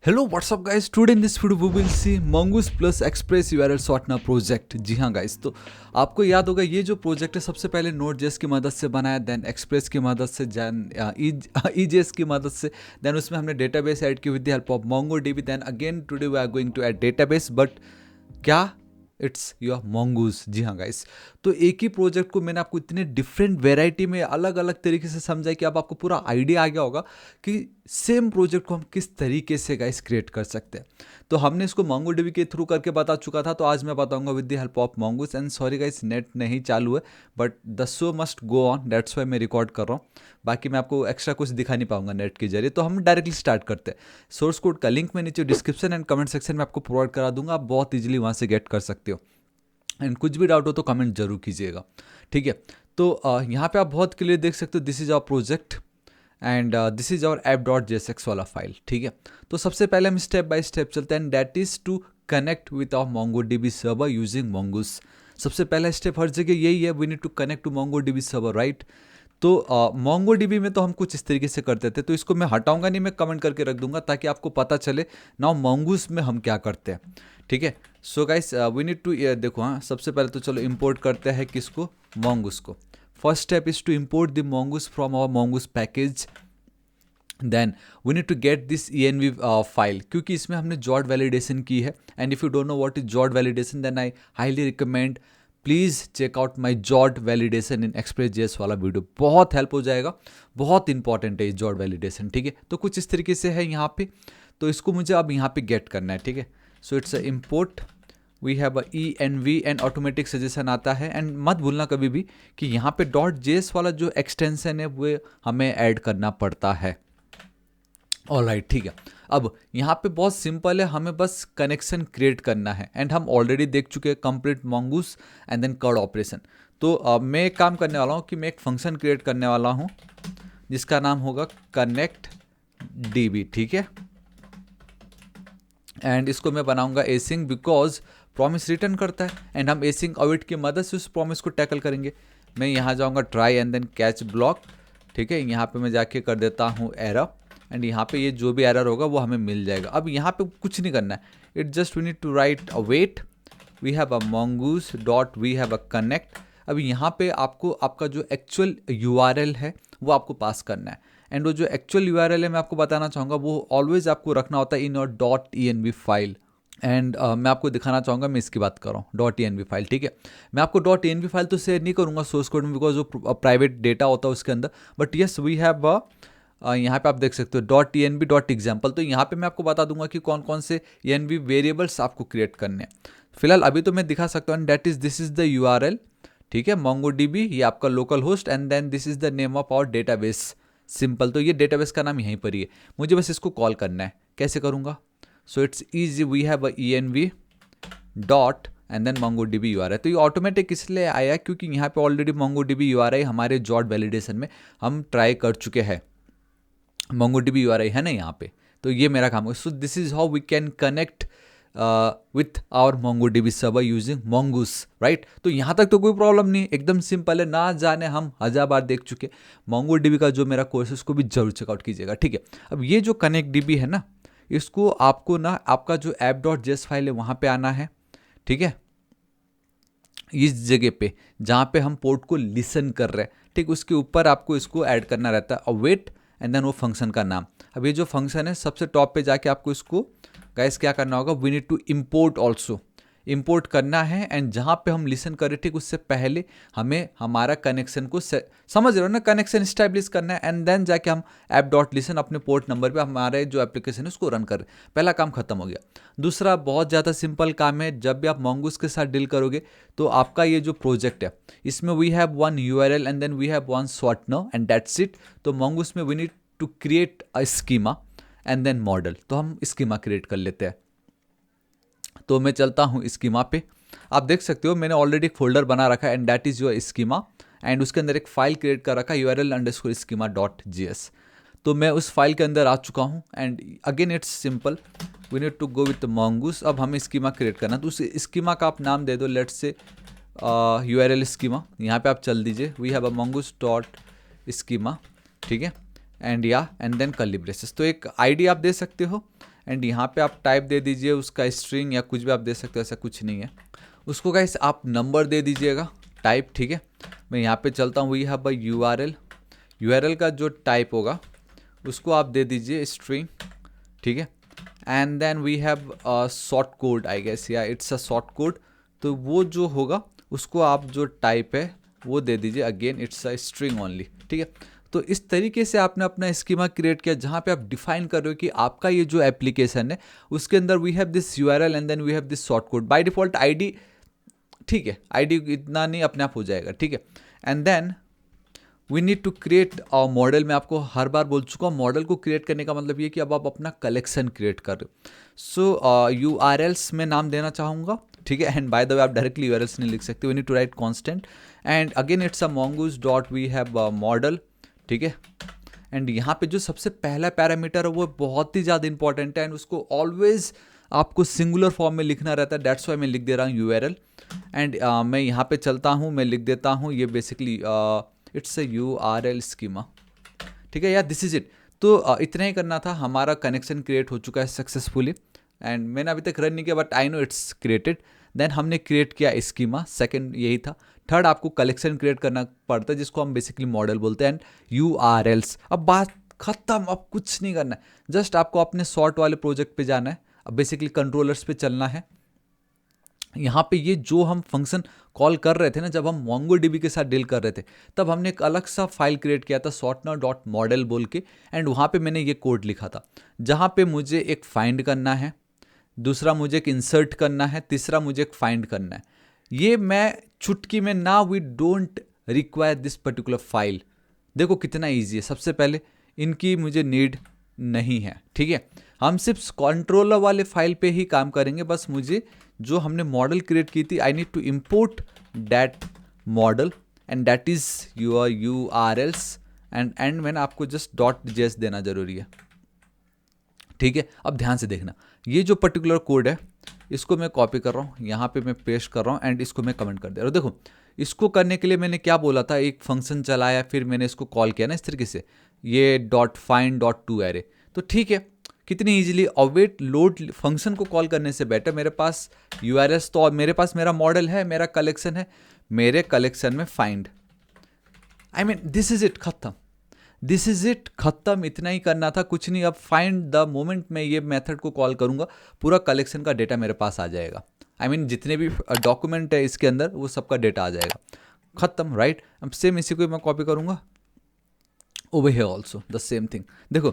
Hello what's up guys, today in this video we will see Mongoose plus Express URL shortener project. जी हाँ guys, तो आपको याद होगा ये जो प्रोजेक्ट है सबसे पहले नोड जेएस की मदद से बनाया, देन एक्सप्रेस की मदद से, देन ईजेएस की मदद से, देन उसमें हमने डेटाबेस ऐड की with the help of MongoDB. Then again today we are going to add database, but क्या इट्स योर मंगूस। जी हाँ गाइस, तो एक ही प्रोजेक्ट को मैंने आपको इतने डिफरेंट वेराइटी में अलग अलग तरीके से समझाया कि अब आपको पूरा आइडिया आ गया होगा कि सेम प्रोजेक्ट को हम किस तरीके से गाइस क्रिएट कर सकते हैं। तो हमने इसको मोंगोडीबी के थ्रू करके बता चुका था, तो आज मैं बताऊंगा with the help of mongoose. And sorry guys, net नहीं चालू है, but the show must go on, that's why मैं रिकॉर्ड कर रहा हूँ। बाकी मैं आपको एक्स्ट्रा कुछ दिखा नहीं पाऊंगा नेट के जरिए, तो हम डायरेक्टली स्टार्ट करते हैं। सोर्स कोड का लिंक मैं नीचे डिस्क्रिप्शन एंड कमेंट सेक्शन में आपको प्रोवाइड करा दूंगा, आप बहुत ईजिली वहाँ से गेट कर सकते हो। एंड कुछ भी डाउट हो तो कमेंट जरूर कीजिएगा, ठीक है। तो यहाँ पे आप बहुत क्लियर देख सकते हो, this is our project and this is our app.jsx वाला फाइल, ठीक है। तो सबसे पहले हम स्टेप बाय स्टेप चलते हैं, that is to connect with our MongoDB server using mongoose. सबसे पहला स्टेप हर जगह यही है, we need to connect to MongoDB server, right. तो मोंगोडीबी में तो हम कुछ इस तरीके से करते थे, तो इसको मैं हटाऊंगा नहीं, मैं कमेंट करके रख दूंगा ताकि आपको पता चले नाउ मंगूस में हम क्या करते हैं, ठीक है। So guys we need to, देखो हाँ, सबसे पहले तो चलो इंपोर्ट करते हैं किसको, मंगूस को। First step is to import the mongoose from our mongoose package. Then we need to get this env file, क्योंकि इसमें हमने जॉट वैलिडेशन की है। And if you don't know what is jot validation, then I highly recommend please check out my jot validation Inn Express वाला video, बहुत help हो जाएगा, बहुत इंपॉर्टेंट है ये जॉट वैलिडेशन, ठीक है। तो कुछ इस तरीके से है यहाँ पे, तो इसको मुझे अब यहाँ पे गेट करना है, ठीक है। So it's a import, we have a env and automatic suggestion आता है। एंड मत भूलना कभी भी कि यहाँ पे .js वाला जो एक्सटेंशन है वो हमें ऐड करना पड़ता है। ऑलराइट, ठीक है। अब यहाँ पे बहुत सिंपल है, हमें बस कनेक्शन क्रिएट करना है। एंड हम ऑलरेडी देख चुके हैं complete mongoose and then CRUD operation. तो मैं एक काम करने वाला हूँ कि मैं एक फंक्शन क्रिएट करने वाला हूँ जिसका नाम होगा कनेक्ट डीबी, ठीक है। एंड इसको मैं बनाऊंगा एसिंग, बिकॉज प्रॉमिस रिटर्न करता है एंड हम एसिंग अवेट की मदद से उस प्रॉमिस को टैकल करेंगे। मैं यहाँ जाऊँगा try and then catch block, ठीक है। यहाँ पे मैं जाके कर देता हूँ एरर, एंड यहाँ पे ये जो भी एरर होगा वो हमें मिल जाएगा। अब यहाँ पे कुछ नहीं करना है, it just we need to write await, we have a mongoose dot we have a connect. अब यहाँ पे आपको आपका जो एक्चुअल यूआरएल है वो आपको पास करना है। एंड वो जो एक्चुअल यूआरएल है मैं आपको बताना चाहूँगा, वो ऑलवेज आपको रखना होता है in your .env file. And मैं आपको दिखाना चाहूँगा, मैं इसकी बात कर रहा हूँ .env फाइल, ठीक है। मैं आपको .env फाइल तो शेयर नहीं करूँगा सोर्स कोड में, बिकॉज वो प्राइवेट डेटा होता है उसके अंदर। बट येस वी हैव यहाँ पे आप देख सकते हो .env.example। तो यहाँ पे मैं आपको बता दूंगा कि कौन कौन से env वेरिएबल्स आपको क्रिएट करने हैं। फिलहाल अभी तो मैं दिखा सकता हूँ, that is this is the URL, ठीक है। मोंगोडीबी ये आपका local host, and then this is the name of our database. Simple, तो ये डेटाबेस का नाम यहीं पर ही है, मुझे बस इसको कॉल करना है। कैसे करूँगा? So it's easy, we have a env dot and then MongoDB URL. तो ये ऑटोमेटिक इसलिए आया क्योंकि यहाँ पे ऑलरेडी मोंगोडीबी यूआरएल हमारे जॉट वैलिडेशन में हम ट्राई कर चुके हैं, मोंगोडीबी यूआरएल है ना यहाँ पे। तो ये मेरा काम है। So this is how we can connect with our MongoDB server using mongoose, right. तो यहाँ तक तो कोई प्रॉब्लम नहीं, एकदम सिंपल है, ना जाने हम 1000 बार देख चुके। मोंगोडीबी का जो मेरा कोर्स है उसको भी जरूर चेकआउट कीजिएगा, ठीक है। अब ये जो कनेक्ट डीबी है ना, इसको आपको ना आपका जो app.js फाइल है वहाँ पे आना है, ठीक है। इस जगह पे जहाँ पे हम पोर्ट को लिसन कर रहे हैं, ठीक, उसके ऊपर आपको इसको ऐड करना रहता है अवेट एंड देन वो फंक्शन का नाम। अब ये जो फंक्शन है सबसे टॉप पे जाके आपको इसको गाइस क्या करना होगा, we need to import also, import करना है। एंड जहाँ पे हम लिसन करें, ठीक, उससे पहले हमें हमारा कनेक्शन को समझ रहे हो ना, कनेक्शन स्टैब्लिश करना है। एंड देन जाके हम app.listen अपने पोर्ट नंबर पे हमारे जो एप्लीकेशन है उसको रन करें। पहला काम खत्म हो गया। दूसरा बहुत ज़्यादा सिंपल काम है, जब भी आप मंगूस के साथ डील करोगे तो आपका ये जो प्रोजेक्ट है इसमें we have one URL and then we have one shortener and that's it. तो मंगूस में we need to create a schema and then model, तो हम स्कीमा क्रिएट कर लेते हैं। तो मैं चलता हूँ स्कीमा पे, आप देख सकते हो मैंने ऑलरेडी एक फोल्डर बना रखा है and that is your schema. And उसके अंदर एक फाइल क्रिएट कर रखा है url_schema.js। तो मैं उस फाइल के अंदर आ चुका हूँ। And again it's simple, we need to go with mongoose. अब हमें स्कीमा क्रिएट करना, तो उस स्कीमा का आप नाम दे दो, लेट्स से url स्कीमा। यहाँ पे आप चल दीजिए, we have a mongoose dot schema, ठीक है। एंड या एंड देन कर्ली ब्रेसेस। तो एक आईडी आप दे सकते हो एंड यहाँ पे आप टाइप दे दीजिए उसका स्ट्रिंग या कुछ भी आप दे सकते हो, ऐसा कुछ नहीं है। उसको गाइस आप नंबर दे दीजिएगा टाइप, ठीक है। मैं यहाँ पे चलता हूँ, वी हैव अ यूआरएल का जो टाइप होगा उसको आप दे दीजिए स्ट्रिंग, ठीक है। And then we have short code, I guess या इट्स अ शॉर्ट कोड, तो वो जो होगा उसको आप जो टाइप है वो दे दीजिए, again it's a string only, ठीक है। तो इस तरीके से आपने अपना स्कीमा क्रिएट किया जहाँ पे आप डिफाइन कर रहे हो कि आपका ये जो एप्लीकेशन है उसके अंदर we have this URL and then we have this short code. By default ID, ठीक है, आईडी इतना नहीं, अपने आप हो जाएगा, ठीक है। And then we need to create a model. मैं आपको हर बार बोल चुका हूँ, मॉडल को क्रिएट करने का मतलब ये कि अब आप अपना कलेक्शन क्रिएट कर रहे हो। सो यूआरएल्स में नाम देना चाहूँगा, ठीक है। एंड बाय द वे आप डायरेक्टली यूआरएल्स नहीं लिख सकते, we need to write constant and again it's a mongoose dot we have model, ठीक है। एंड यहाँ पे जो सबसे पहला पैरामीटर है वो बहुत ही ज़्यादा इंपॉर्टेंट है एंड उसको ऑलवेज आपको सिंगुलर फॉर्म में लिखना रहता है, दैट्स वाई मैं लिख दे रहा हूँ यूआरएल। एंड मैं यहाँ पे चलता हूँ, मैं लिख देता हूँ ये basically it's a URL schema, ठीक है यार, दिस इज इट। तो इतना ही करना था, हमारा कनेक्शन क्रिएट हो चुका है सक्सेसफुली एंड मैंने अभी तक रन नहीं किया but I know it's created. Then हमने क्रिएट किया स्कीमा, सेकंड यही था। थर्ड आपको कलेक्शन क्रिएट करना पड़ता है जिसको हम बेसिकली मॉडल बोलते हैं, एंड यूआरएल्स। अब बात खत्म, अब कुछ नहीं करना है, जस्ट आपको अपने सॉर्ट वाले प्रोजेक्ट पे जाना है, अब बेसिकली कंट्रोलर्स पे चलना है। यहाँ पे ये जो हम फंक्शन कॉल कर रहे थे ना, जब हम मोंगोडीबी के साथ डील कर रहे थे तब हमने एक अलग सा फाइल क्रिएट किया था sortner.model बोल के, एंड वहाँ पे मैंने ये कोड लिखा था जहाँ पे मुझे एक फाइंड करना है, दूसरा मुझे एक इंसर्ट करना है, तीसरा मुझे एक फाइंड करना है। ये मैं चुटकी में ना, we don't require this particular file. देखो कितना ईजी है, सबसे पहले इनकी मुझे नीड नहीं है, ठीक है। हम सिर्फ कंट्रोलर वाले फाइल पे ही काम करेंगे, बस मुझे जो हमने मॉडल क्रिएट की थी, I need to import that model and that is your URLs and मैंने आपको जस्ट .js देना जरूरी है, ठीक है। अब ध्यान से देखना, ये जो पर्टिकुलर कोड है इसको मैं कॉपी कर रहा हूँ, यहाँ पे मैं पेस्ट कर रहा हूँ एंड इसको मैं कमेंट कर दे रहा हूँ। देखो इसको करने के लिए मैंने क्या बोला था, एक फंक्शन चलाया, फिर मैंने इसको कॉल किया ना इस तरीके से, ये .find.toArray। तो ठीक है, कितनी इजीली अवेट लोड फंक्शन को कॉल करने से बेटर मेरे पास यूआरएल्स, तो मेरे पास मेरा मॉडल है, मेरा कलेक्शन है, मेरे कलेक्शन में find, I mean this is it, खत्म, दिस इज इट, खत्म, इतना ही करना था, कुछ नहीं। अब फाइंड द मोमेंट मैं ये मेथड को कॉल करूंगा पूरा कलेक्शन का डेटा मेरे पास आ जाएगा, आई मीन जितने भी डॉक्यूमेंट है इसके अंदर वो सबका डेटा आ जाएगा, खत्म, राइट। अब सेम इसी को मैं कॉपी करूंगा over here also the same thing. देखो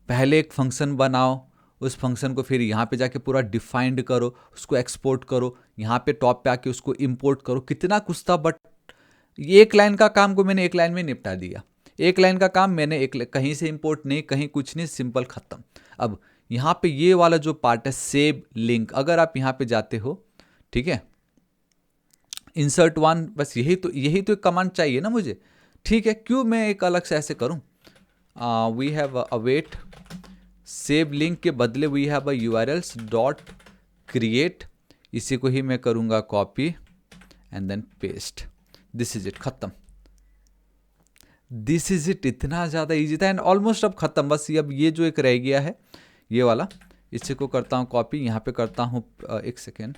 पहले एक फंक्शन बनाओ, उस फंक्शन को फिर यहाँ पे जाके पूरा डिफाइंड करो, उसको एक्सपोर्ट करो, यहाँ पे टॉप पे आके उसको इंपोर्ट करो, कितना कुछ था। बट एक लाइन का काम को मैंने एक लाइन में निपटा दिया, एक लाइन का काम मैंने एक कहीं से इंपोर्ट नहीं, कहीं कुछ नहीं, सिंपल खत्म। अब यहाँ पे ये वाला जो पार्ट है सेव लिंक, अगर आप यहाँ पे जाते हो, ठीक है, इंसर्ट वन, बस यही तो एक कमांड चाहिए ना मुझे, ठीक है। क्यों मैं एक अलग से ऐसे करूँ, we have await save link के बदले we have a URLs dot create, इसी को ही मैं करूँगा copy and then paste, this is it, खत्म, दिस इज इट। इतना ज़्यादा इजी था एंड ऑलमोस्ट अब खत्म, बस ये अब ये जो एक रह गया है ये वाला, इसी को करता हूँ कॉपी, यहाँ पे करता हूँ एक सेकेंड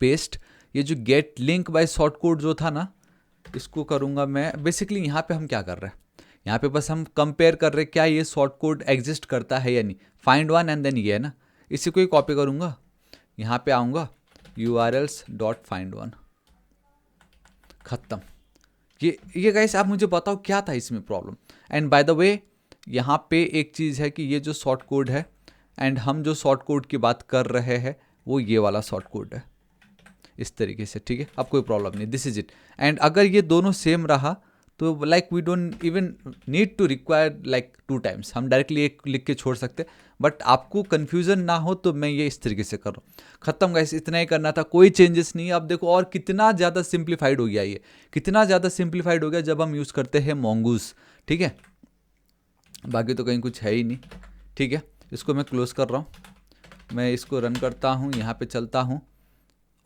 पेस्ट। ये जो gate link by short code जो था ना, इसको करूँगा मैं, बेसिकली यहाँ पे हम क्या कर रहे हैं, यहाँ पे बस हम कंपेयर कर रहे हैं क्या ये शॉर्ट कोड एग्जिस्ट करता है या नहीं, फाइंड वन एंड देन ये है ना, इसी को ही कॉपी करूँगा, यहाँ पे आऊँगा urls.find1, खत्म। ये गाइस आप मुझे बताओ क्या था इसमें problem. And by the way यहाँ पे एक चीज़ है कि ये जो शॉर्ट कोड है एंड हम जो शॉर्ट कोड की बात कर रहे हैं वो ये वाला शॉर्ट कोड है, इस तरीके से, ठीक है। अब कोई प्रॉब्लम नहीं, दिस इज इट। एंड अगर ये दोनों सेम रहा तो like we don't even need to require like 2 times, हम डायरेक्टली एक लिख के छोड़ सकते। बट आपको कन्फ्यूजन ना हो तो मैं ये इस तरीके से कर रहा हूँ, खत्म गाइस, इतना ही करना था, कोई चेंजेस नहीं है। अब देखो और कितना ज़्यादा सिंप्लीफाइड हो गया, ये कितना ज़्यादा सिंप्लीफाइड हो गया जब हम यूज़ करते हैं mongoose, ठीक है। बाकी तो कहीं कुछ है ही नहीं, ठीक है। इसको मैं क्लोज कर रहा हूँ, मैं इसको रन करता हूँ, यहाँ पे चलता हूँ,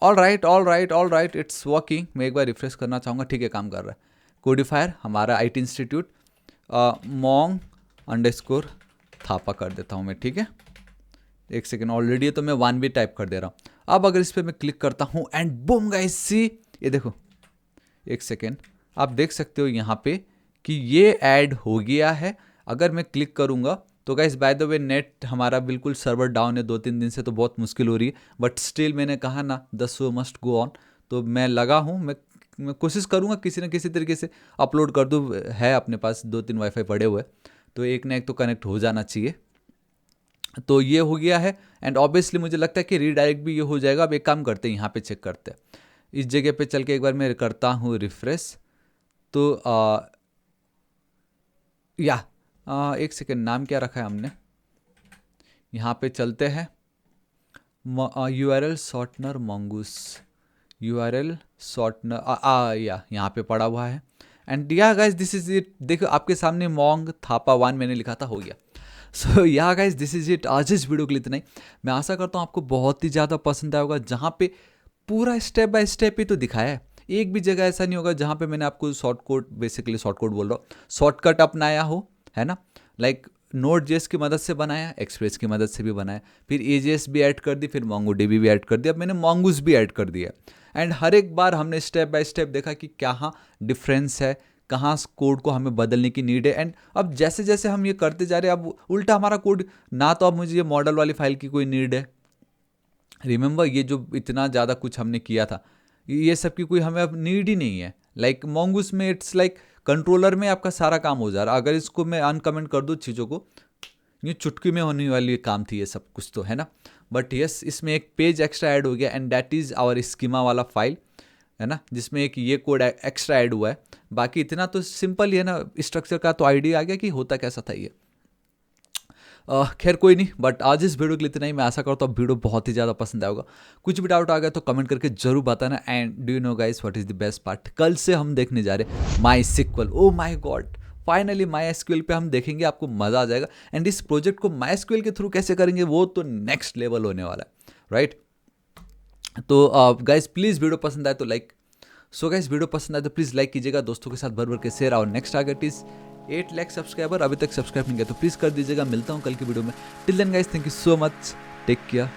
ऑल राइट इट्स वर्किंग। मैं एक बार रिफ्रेश करना चाहूँगा, ठीक है, काम कर रहा है। कोडिफायर हमारा IT इंस्टीट्यूट, मोंग अंडरस्कोर थापा कर देता हूँ मैं, ठीक है। एक सेकेंड, ऑलरेडी तो मैं 1 भी टाइप कर दे रहा हूँ। अब अगर इस पर मैं क्लिक करता हूँ एंड बूम गाइस सी, ये देखो, एक सेकेंड, आप देख सकते हो यहाँ पे कि ये ऐड हो गया है। अगर मैं क्लिक करूँगा तो guys by the way net हमारा बिल्कुल सर्वर डाउन है 2-3 दिन से, तो बहुत मुश्किल हो रही है, बट स्टिल मैंने कहा ना the show must go on, तो मैं लगा हूँ, मैं कोशिश करूँगा किसी न किसी तरीके से अपलोड कर दूँ। है अपने पास 2-3 वाईफाई पड़े हुए, तो एक ना एक तो कनेक्ट हो जाना चाहिए। तो ये हो गया है एंड ऑब्वियसली मुझे लगता है कि रीडायरेक्ट भी ये हो जाएगा। अब एक काम करते हैं, यहाँ पे चेक करते हैं, इस जगह पे चल के एक बार मैं करता हूँ रिफ्रेश। तो एक सेकेंड, नाम क्या रखा है हमने, यहाँ पे चलते हैं, URL shortener mongoose, URL shortener यहाँ पे पड़ा हुआ है and yeah guys this is it. देखो आपके सामने मोंग थापा 1 मैंने लिखा था, हो गया। सो yeah guys this is it, आज इस वीडियो के लिए इतना ही। मैं आशा करता हूँ आपको बहुत ही ज़्यादा पसंद आया होगा, जहाँ पे पूरा स्टेप बाय स्टेप ही तो दिखाया है। एक भी जगह ऐसा नहीं होगा जहाँ पे मैंने आपको short code, basically short code बोल रहा हूँ, शॉर्टकट अपनाया हो, है ना। लाइक Node.js की मदद से बनाया, एक्सप्रेस की मदद से भी बनाया, फिर AJS भी ऐड कर दी, फिर MongoDB भी ऐड कर दिया, अब मैंने Mongoose भी ऐड कर दिया। एंड हर एक बार हमने स्टेप बाय स्टेप देखा कि कहाँ डिफरेंस है, कहाँ कोड को हमें बदलने की नीड है। एंड अब जैसे जैसे हम ये करते जा रहे हैं, अब उल्टा हमारा कोड ना, तो अब मुझे ये मॉडल वाली फाइल की कोई नीड है। रिमेंबर, ये जो इतना ज़्यादा कुछ हमने किया था, ये सब की कोई हमें अब नीड ही नहीं है। लाइक Mongoose में इट्स लाइक कंट्रोलर में आपका सारा काम हो जा रहा है। अगर इसको मैं अनकमेंट कर दूँ चीज़ों को, ये चुटकी में होने वाली काम थी ये सब कुछ, तो है ना। बट यस, इसमें एक पेज एक्स्ट्रा ऐड हो गया and that is our schema वाला फाइल, है ना, जिसमें एक ये कोड एक्स्ट्रा ऐड हुआ है। बाकी इतना तो सिंपल ही है ना, स्ट्रक्चर का तो आइडिया आ गया कि होता कैसा था ये। खैर कोई नहीं, बट आज इस वीडियो के लिए इतना ही। मैं आशा करता हूँ वीडियो बहुत ही ज़्यादा पसंद आएगा। कुछ भी डाउट आ गया तो कमेंट करके जरूर बताना। And do you know guys what is the best part, कल से हम देखने जा रहे हैं MySQL। Oh my God, finally MySQL पे हम देखेंगे, आपको मज़ा आ जाएगा। एंड इस प्रोजेक्ट को MySQL के थ्रू कैसे करेंगे वो तो नेक्स्ट लेवल होने वाला है, राइट। तो गाइस प्लीज़ वीडियो पसंद आए तो लाइक, सो गाइस वीडियो पसंद आए तो प्लीज़ लाइक कीजिएगा, दोस्तों के साथ भर भर के शेयर। और next target is 8 lakh subscriber, अभी तक सब्सक्राइब नहीं किया तो प्लीज़ कर दीजिएगा। मिलता हूँ कल की वीडियो में। Till then guys, thank you so much, take care.